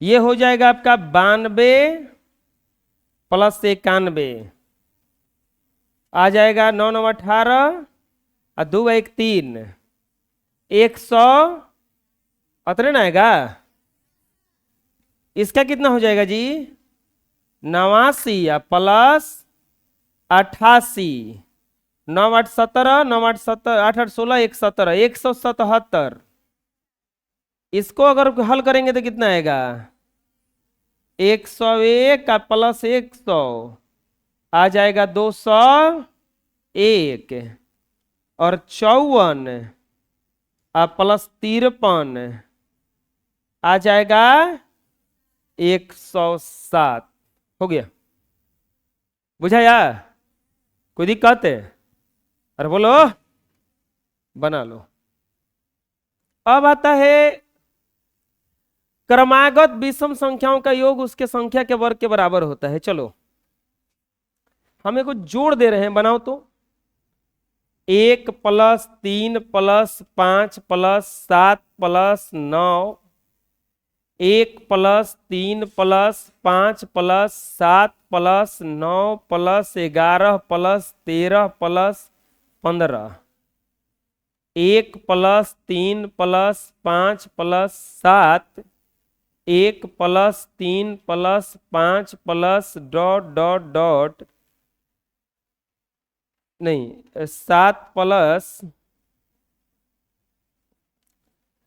ये हो जाएगा आपका 92 प्लस 91, आ जाएगा 9 9 18 और 2 1 3, 100 अतरे ना आएगा। इसका कितना हो जाएगा जी? 89 या प्लस 88, 9 8 17, 9 8 17, 8 8 16, 1 17, 177। इसको अगर हल करेंगे तो कितना आएगा? 101 का प्लस 100 आ जाएगा 201, और 54 प्लस 53 आ जाएगा 107। हो गया, बुझाया? कोई दिक्कत है? अरे बोलो, बना लो। अब आता है क्रमागत विषम संख्याओं का योग उसके संख्या के वर्ग के बराबर होता है। चलो हमें कुछ जोड़ दे रहे हैं, बनाओ तो। 1 plus 3 plus 5 plus 7 plus 9, 1 plus 3 plus 5 plus 7 plus 9 plus 11 plus 13 plus 15, 1 plus 3 plus 5 plus 7, 1 plus 3 plus 5 plus dot dot dot, नहीं 7 plus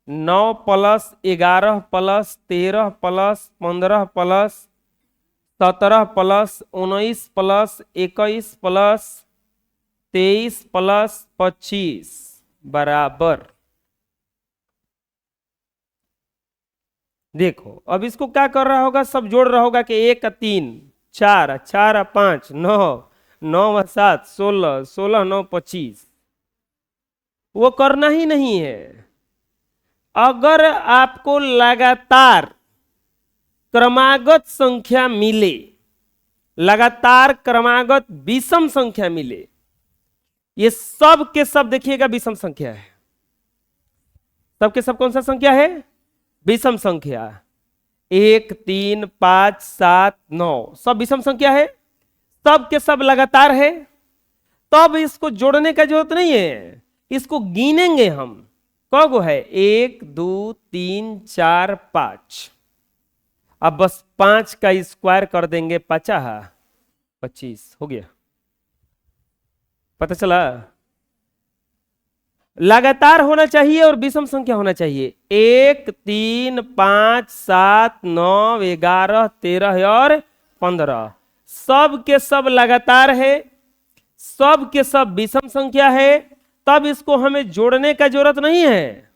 9 plus 11 plus 13 plus 15 plus 17 plus 19 plus 21 plus 23 plus 25 बराबर। देखो अब इसको क्या कर रहा होगा, सब जोड़ रहा होगा कि 1 3 4 4 5 9 9 7 16 16 9 25। वो करना ही नहीं है। अगर आपको लगातार क्रमागत संख्या मिले, लगातार क्रमागत विषम संख्या मिले, ये सब के सब देखिएगा विषम संख्या है। सब के सब कौन सा संख्या है? विषम संख्या। 1 3 5 7 9 सब विषम संख्या है, सब के सब लगातार है। तब इसको जोड़ने का जरूरत नहीं है, इसको गिनेंगे हम। कौगो है? 1 2 3 4 5। अब बस 5 का स्क्वायर कर देंगे, 50 25 हो गया। पता चला? लगातार होना चाहिए और विषम संख्या होना चाहिए। 1 3 5 7 9 11 13 और 15 सब के सब लगातार है, सब के सब विषम संख्या है। तब इसको हमें जोड़ने का जरूरत नहीं है,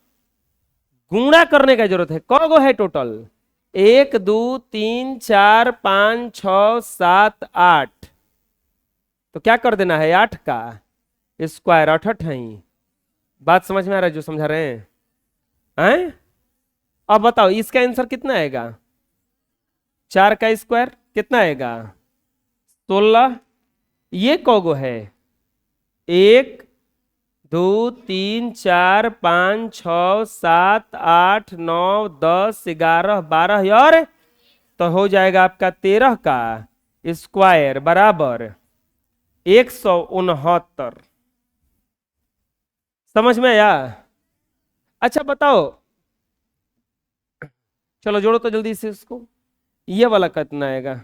गुणा करने का जरूरत है। कौगो है टोटल? 1 2 3 4 5 6 7 8। तो क्या कर देना है? 8 का स्क्वायर, 8 है। बात समझ में आ रहा है जो समझा रहे हैं? अब बताओ इसका आंसर कितना आएगा? 4 का स्क्वायर कितना आएगा? 16। ये कौगो है? 1 2 3 4 5 6 7 8 9 10 11 12 और तो हो जाएगा आपका 13 का स्क्वायर बराबर 169। समझ में आया? अच्छा बताओ, चलो जोड़ो तो जल्दी से इसको। ये वाला कितना आएगा?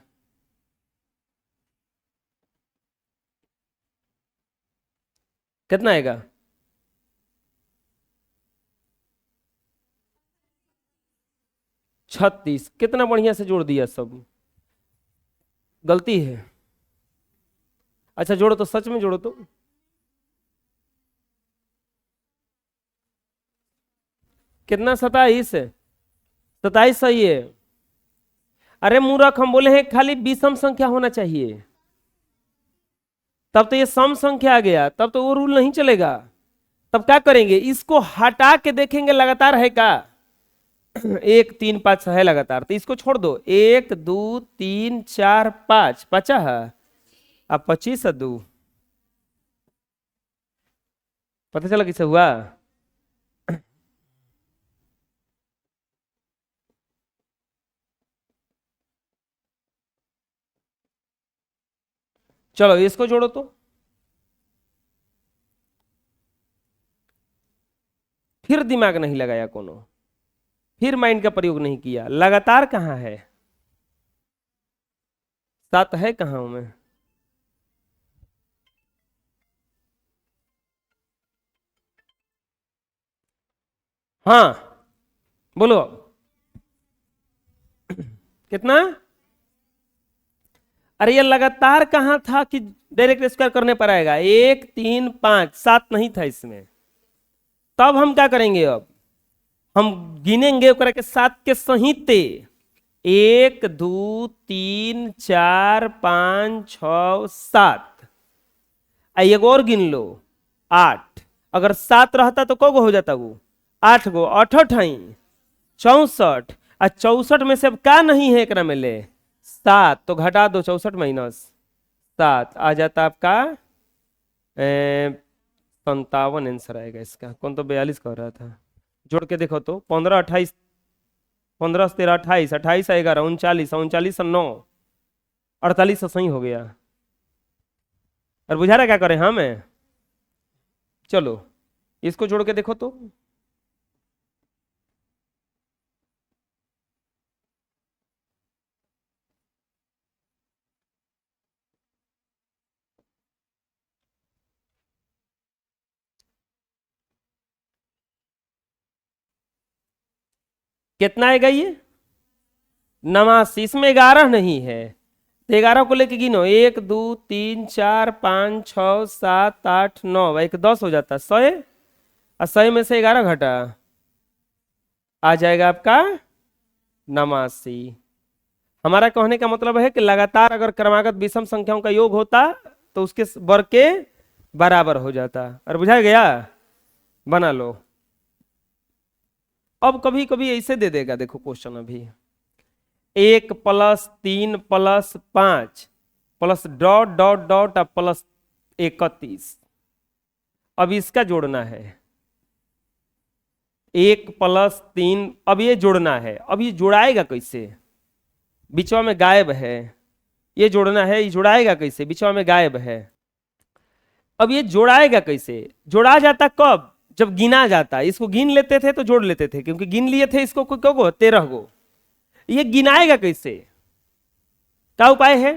कितना आएगा? 36। कितना बढ़िया से जोड़ दिया, सब गलती है। अच्छा जोड़ो तो, सच में जोड़ो तो। कितना? 27। 27 सही है। अरे मूर्ख, हम बोले हैं खाली विषम संख्या होना चाहिए। तब तो ये सम संख्या आ गया, तब तो वो रूल नहीं चलेगा। तब क्या करेंगे? इसको हटा के देखेंगे लगातार है क्या। 1 3 5 है लगातार, तो इसको छोड़ दो। 1 2 3 4 5 50 अब 25 2। पता चला किसे हुआ? चलो इसको जोड़ो तो, फिर दिमाग नहीं लगाया कोनो, फिर माइंड का प्रयोग नहीं किया, लगातार कहाँ है, 7 है कहाँ में? हाँ बोलो कितना? अरे ये लगातार कहाँ था कि डायरेक्ट स्क्वायर करने पर आएगा? 1 3 5 7 नहीं था इसमें। तब हम क्या करेंगे, अब हम गिनेंगे ओकरा के 7 के सहिते, 1 2 3 4 5 6 7, एक और गिन लो 8। अगर 7 रहता तो कौ गो हो जाता वो? 8 गो, 8 अठाई 64, और 64 में से अब का नहीं है एकरा में ले 7, तो घटा दो 64 माइनस 7 आ जाता आपका 57 आंसर आएगा इसका। कौन तो 42 कह रहा था, जोड़ के देखो तो 15 28, 15 13 28, 28 11 39, 39 9 48 सही हो गया। और बुझा रहा क्या करें हमें? चलो इसको जोड़ के देखो तो, कितना आएगा ये? 89। इसमें 11 नहीं है, तो 11 को लेके गिनो, 1 2 3 4 5 6 7 8 9, एक 10 हो जाता 100, और 100 में से 11 घटा आ जाएगा आपका 89। हमारा कहने का मतलब है कि लगातार अगर क्रमागत विषम संख्याओं का योग होता तो उसके वर्ग के बराबर हो जाता। और बुझा गया? बना लो। अब कभी कभी ऐसे दे देगा, देखो क्वेश्चन अभी 1 + 3 + 5 plus dot dot dot plus 31। अब इसका जोड़ना है 1 + 3, अब ये जोड़ना है। अब ये जुड़ाएगा कैसे? बीचवा में गायब है, ये जोड़ना है, ये जुड़ाएगा कैसे? बीचवा में गायब है। अब ये जोड़ाएगा कैसे? जोड़ा जाता कब? जब गिना जाता। इसको गिन लेते थे तो जोड़ लेते थे, क्योंकि गिन लिए थे इसको क्यों गो 13 गो। ये गिनाएगा कैसे? क्या उपाय है?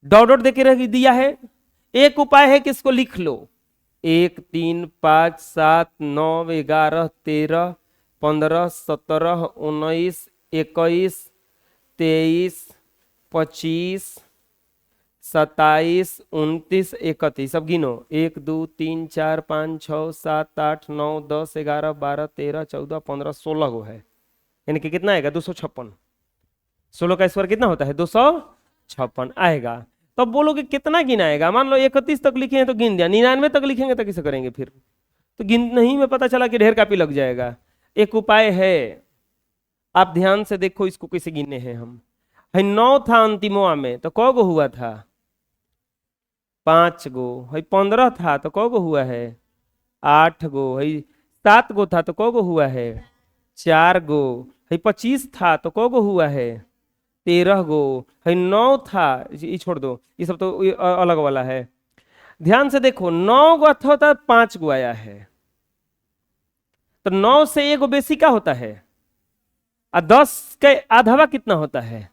डॉट डॉट देके रख दिया है। एक उपाय है कि इसको लिख लो, 1 3 5 7 9 11 13 15 17 19 21 23 25 27 29 31। अब गिनो 1 2 3 4 5 6 7 8 9 10 11 12 13 14 15 16 गो है, यानी कि कितना आएगा? 256। 16 का स्क्वायर कितना होता है? 256 आएगा। तब बोलोगे कितना गिनाएगा? मान लो 31 तक लिखे हैं तो गिन दिया, 99 तक लिखेंगे तो कैसे करेंगे फिर? तो गिन नहीं में पता चला कि ढेर कापी लग जाएगा। एक उपाय है, आप ध्यान से देखो इसको कैसे गिने हैं हम। 9 था अंतिमवा में तो कौ गो हुआ था? 5 गो। 15 था तो कौ गो हुआ है? 8 गो। 7 गो था तो कौ गो हुआ है? 4 गो। 25 था तो कौ गो हुआ है? 13 गो। 9 था, ये छोड़ दो, ये सब तो अलग वाला है। ध्यान से देखो 9 गो था तो 5 गो आया है, तो 9 से 1 गो बेसी का होता है? और 10 के आधवा कितना होता है?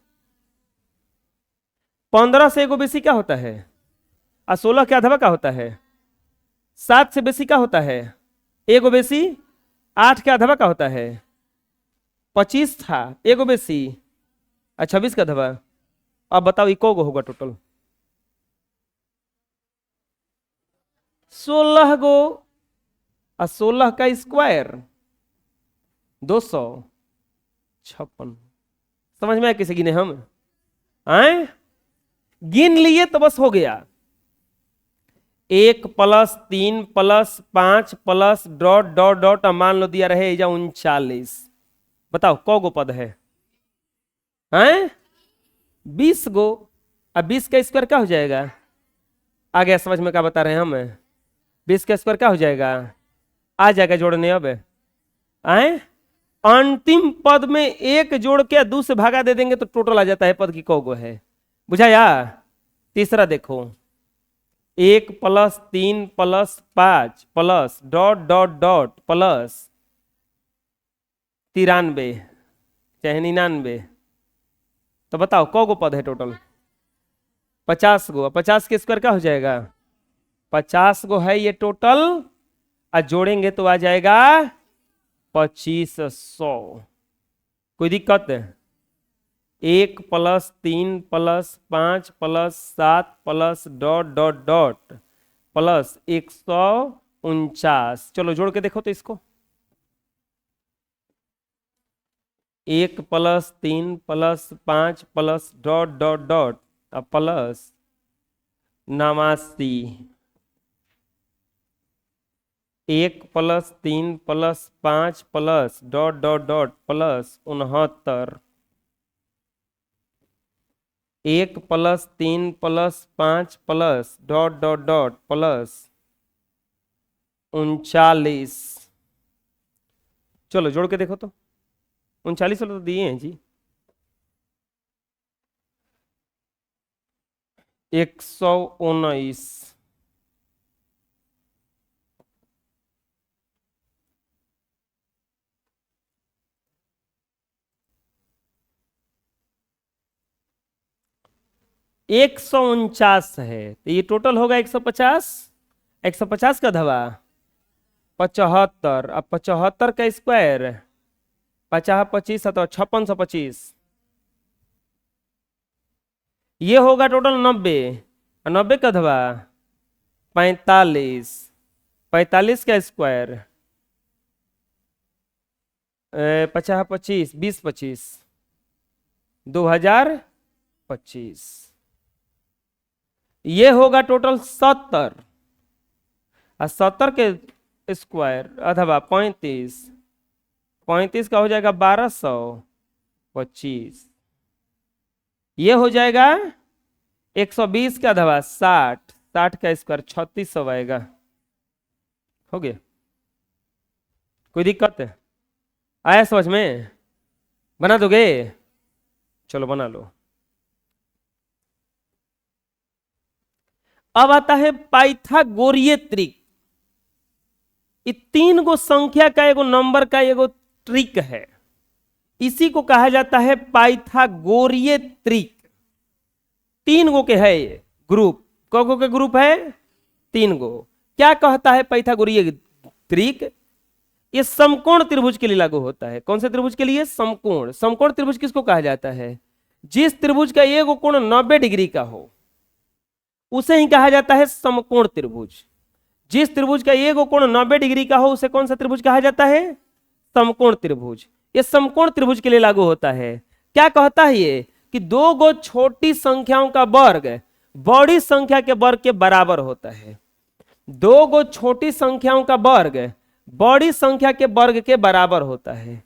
15 से 1 गो बेसी का होता है? और 16 के आधवा का होता है? 7 से बेसी का होता है? 1 गो बेसी 8 के आधवा का होता है? 25 था, 1 गो बेसी और 26 का आधवा। अब बताओ इको गो होगा टोटल? 16 गो। और 16 का स्क्वायर 256। समझ में आया कैसे गिने हम? आए गिन लिए तो बस हो गया। 1 + 3 + 5 प्लस डॉट डॉट डॉट, मान लो दिया रहे 39। बताओ कौ गो पद है? हैं 20 गो। अब 20 का स्क्वायर क्या हो जाएगा? आ गया समझ में क्या बता रहे हैं हम? 20 का स्क्वायर क्या हो जाएगा? आ जाएगा जोड़ने। अब आए अंतिम पद में एक जोड़ के 2 से भागा दे देंगे तो टोटल आ जाता है पद की कौ गो है। बुझाया? तीसरा देखो, 1+3+5 plus dot dot dot plus 93 चाहे 99। तो बताओ कौ गो पद है टोटल? 50 गो। 50 के स्क्वायर क्या हो जाएगा? 50 गो है ये टोटल, और जोड़ेंगे तो आ जाएगा 2500। कोई दिक्कत है? 1+3+5+7 plus dot dot dot plus 149। चलो जोड़ के देखो तो इसको, 1+3+5 plus dot dot dot plus 89। 1+3+5 plus dot dot dot plus 69। 1+3+5 plus dot dot dot plus 39। चलो जोड़ के देखो तो, 39 वाले तो दिए हैं जी। 119। एक 149 है तो ये टोटल होगा 150। 150 का धवा 75, अब 75 का स्क्वायर 50 25 तो 5625। ये होगा टोटल 90, 90 का धवा 45, 45 का स्क्वायर 50 25 20 25 2025। ये होगा टोटल 70, और 70 के स्क्वायर अथवा 35, 35 का हो जाएगा 1225। ये हो जाएगा 120 का अथवा 60, 60 का स्क्वायर 3600 आएगा। हो गया? कोई दिक्कत है? आया समझ में? बना दोगे? चलो बना लो। अब आता है पाइथागोरीय त्रिक। ये 3 गो संख्या का एगो नंबर का एगो ट्रिक है, इसी को कहा जाता है पाइथागोरीय त्रिक। 3 गो के है ये ग्रुप। कौ गो के ग्रुप है? 3 गो। क्या कहता है पाइथागोरीय त्रिक? ये समकोण त्रिभुज के लिए लागू होता है। कौन से त्रिभुज के लिए? समकोण। समकोण त्रिभुज किसको कहा जाता है? जिस त्रिभुज का एक कोण 90 डिग्री का हो उसे ही कहा जाता है समकोण त्रिभुज। जिस त्रिभुज का एक कोण 90 डिग्री का हो उसे कौन सा त्रिभुज कहा जाता है? समकोण त्रिभुज। ये समकोण त्रिभुज के लिए लागू होता है। क्या कहता है ये? कि 2 गो छोटी संख्याओं का वर्ग बड़ी संख्या के वर्ग के बराबर होता है। 2 गो छोटी संख्याओं का वर्ग बड़ी संख्या के वर्ग के बराबर होता है।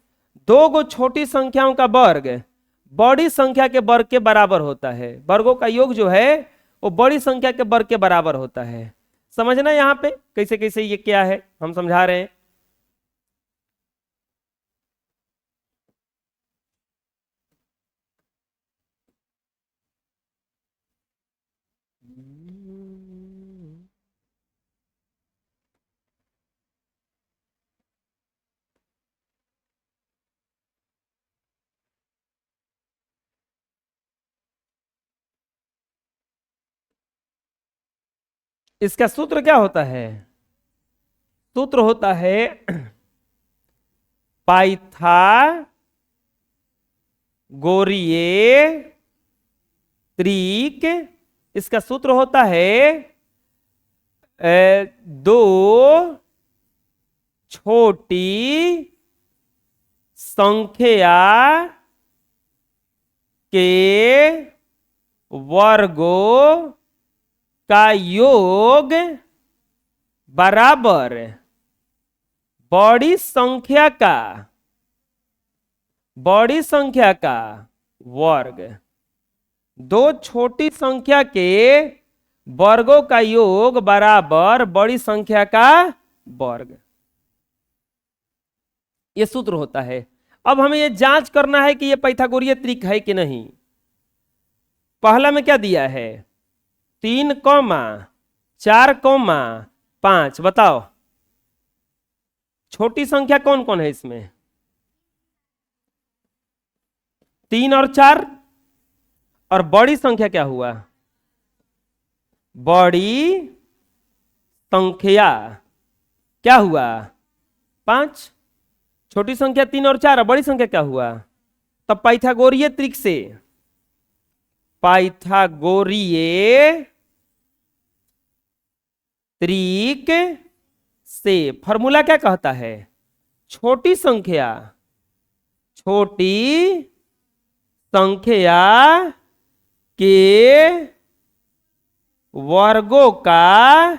2 गो छोटी संख्याओं का वर्ग बड़ी संख्या के वर्ग के बराबर होता है। वर्गों का योग जो है वो बड़ी संख्या के वर्ग के बराबर होता है। समझना यहाँ पे कैसे कैसे ये क्या है हम समझा रहे हैं। इसका सूत्र क्या होता है? सूत्र होता है पाइथागोरीय त्रिक। इसका सूत्र होता है 2 छोटी संख्या के वर्गों का योग बराबर बड़ी संख्या का वर्ग। 2 छोटी संख्या के वर्गों का योग बराबर बड़ी संख्या का वर्ग। यह सूत्र होता है। अब हमें यह जांच करना है कि यह पाइथागोरीय त्रिक है कि नहीं। पहला में क्या दिया है? 3,4,5। बताओ छोटी संख्या कौन कौन है इसमें? 3 और 4। और बड़ी संख्या क्या हुआ? बड़ी संख्या क्या हुआ? 5। छोटी संख्या 3 और 4 और बड़ी संख्या क्या हुआ? तब पाइथागोरीय त्रिक से फॉर्मूला क्या कहता है? छोटी संख्या के वर्गों का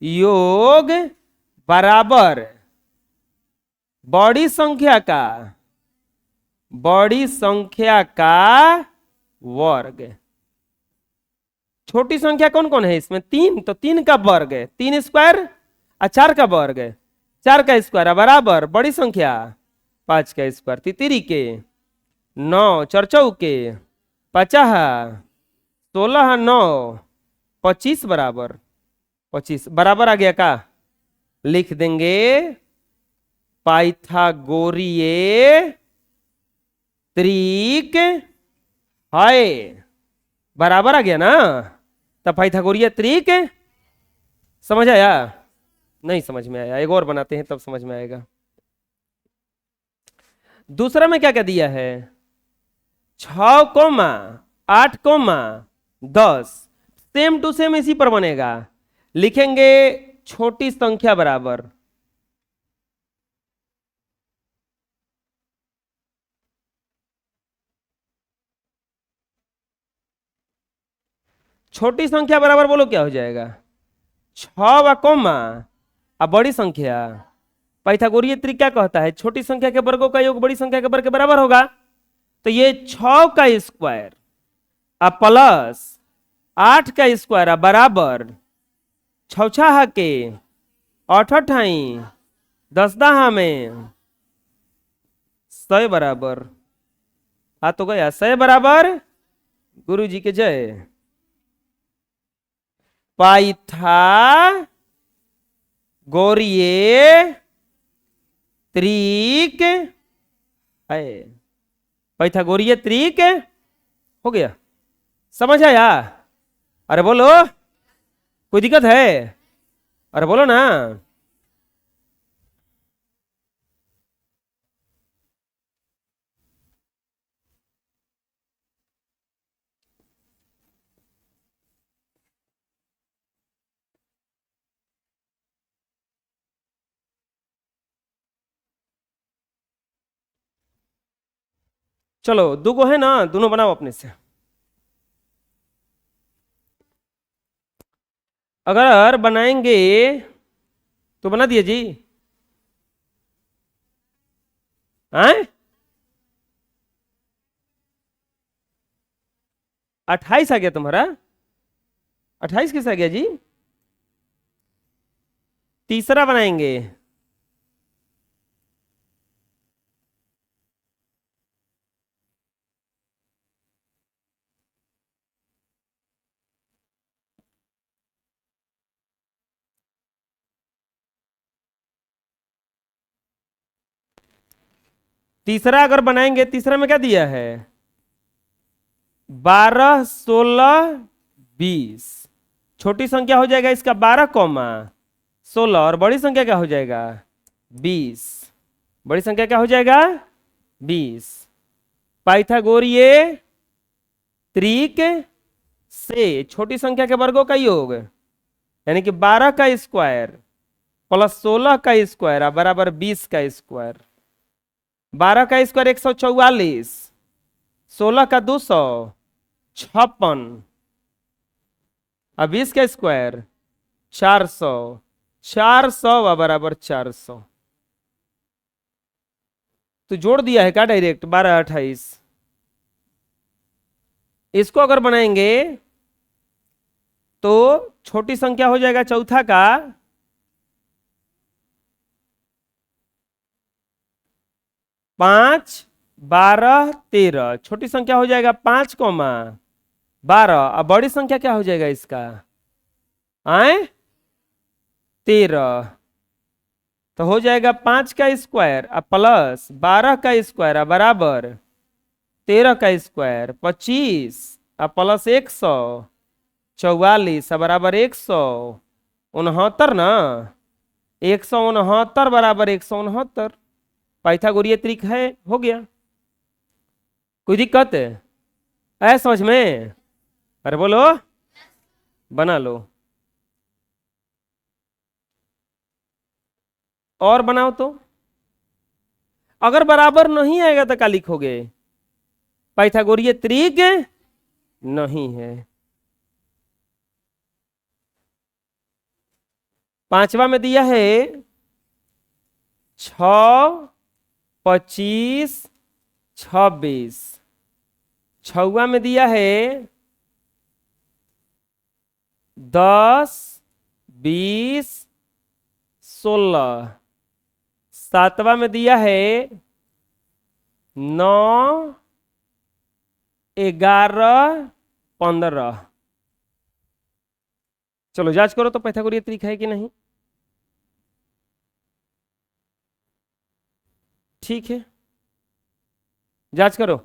योग बराबर बड़ी संख्या का वर्ग। छोटी संख्या कौन कौन है इसमें? 3, तो 3 का वर्ग है 3 स्क्वायर और 4 का वर्ग है 4 का स्क्वायर बराबर बड़ी संख्या 5 का स्क्वायर। तितरी के 9 चरचौ के 50 16 9 25 बराबर 25 बराबर आ गया का? लिख देंगे पाइथागोरीय त्रिक है। बराबर आ गया ना? तब पाइथागोरीय त्रिक समझ आया? नहीं समझ में आया? एक और बनाते हैं तब समझ में आएगा। दूसरा में क्या क्या दिया है? 6,8,10 सेम टू सेम इसी पर बनेगा। लिखेंगे छोटी संख्या बराबर छोटी संख्या बराबर बोलो क्या हो जाएगा? 6 व कोमा अब बड़ी संख्या। पाइथागोरीय त्रिक क्या कहता है? छोटी संख्या के वर्गों का योग बड़ी संख्या के वर्ग के बराबर होगा। तो ये 6 का स्क्वायर अब प्लस 8 का स्क्वायर अब बराबर 6 6 के 8 8 10 10 में 100 बराबर आ तो गया 100 बराबर गुरु जी के जय। पाइथागोरीय त्रिक है। पाइथागोरीय त्रिक हो गया। समझ आया? अरे बोलो कोई दिक्कत है? अरे बोलो ना। चलो दो है ना, दोनों बनाओ अपने से। अगर बनाएंगे तो बना दिए जी। हैं? 28 आ गया तुम्हारा? 28 किस आ गया जी? तीसरा बनाएंगे। तीसरा अगर बनाएंगे, तीसरा में क्या दिया है? 12 16 20। छोटी संख्या हो जाएगा इसका 12,16 और बड़ी संख्या क्या हो जाएगा? 20। बड़ी संख्या क्या हो जाएगा? 20। पाइथागोरीय त्रिक से छोटी संख्या के वर्गों का योग यानी कि 12 का स्क्वायर प्लस 16 का स्क्वायर बराबर 20 का स्क्वायर। 12 का स्क्वायर 144, 16 का 256 और 20 का स्क्वायर 400। 400 बराबर 400। तो जोड़ दिया है क्या डायरेक्ट? 12 28। इसको अगर बनाएंगे तो छोटी संख्या हो जाएगा चौथा का 5 12 13। छोटी संख्या हो जाएगा 5, 12। अब बड़ी संख्या क्या हो जाएगा इसका? आए 13। तो हो जाएगा 5 का स्क्वायर अब प्लस 12 का स्क्वायर अब बराबर 13 का स्क्वायर 25 अब प्लस 144 अब बराबर 169 ना। 169 बराबर 169 पाइथागोरीय त्रिक है, हो गया। कोई दिक्कत है समझ में? अरे बोलो, बना लो और बनाओ तो। अगर बराबर नहीं आएगा तो क्या लिखोगे? पाइथागोरीय त्रिक नहीं है। पांचवा में दिया है 6, 25, 26। छवा में दिया है 10, 20, 16। सातवा में दिया है 9, 11, 15। चलो जांच करो तो पाइथागोरीय त्रिक है कि नहीं। ठीक है, जांच करो।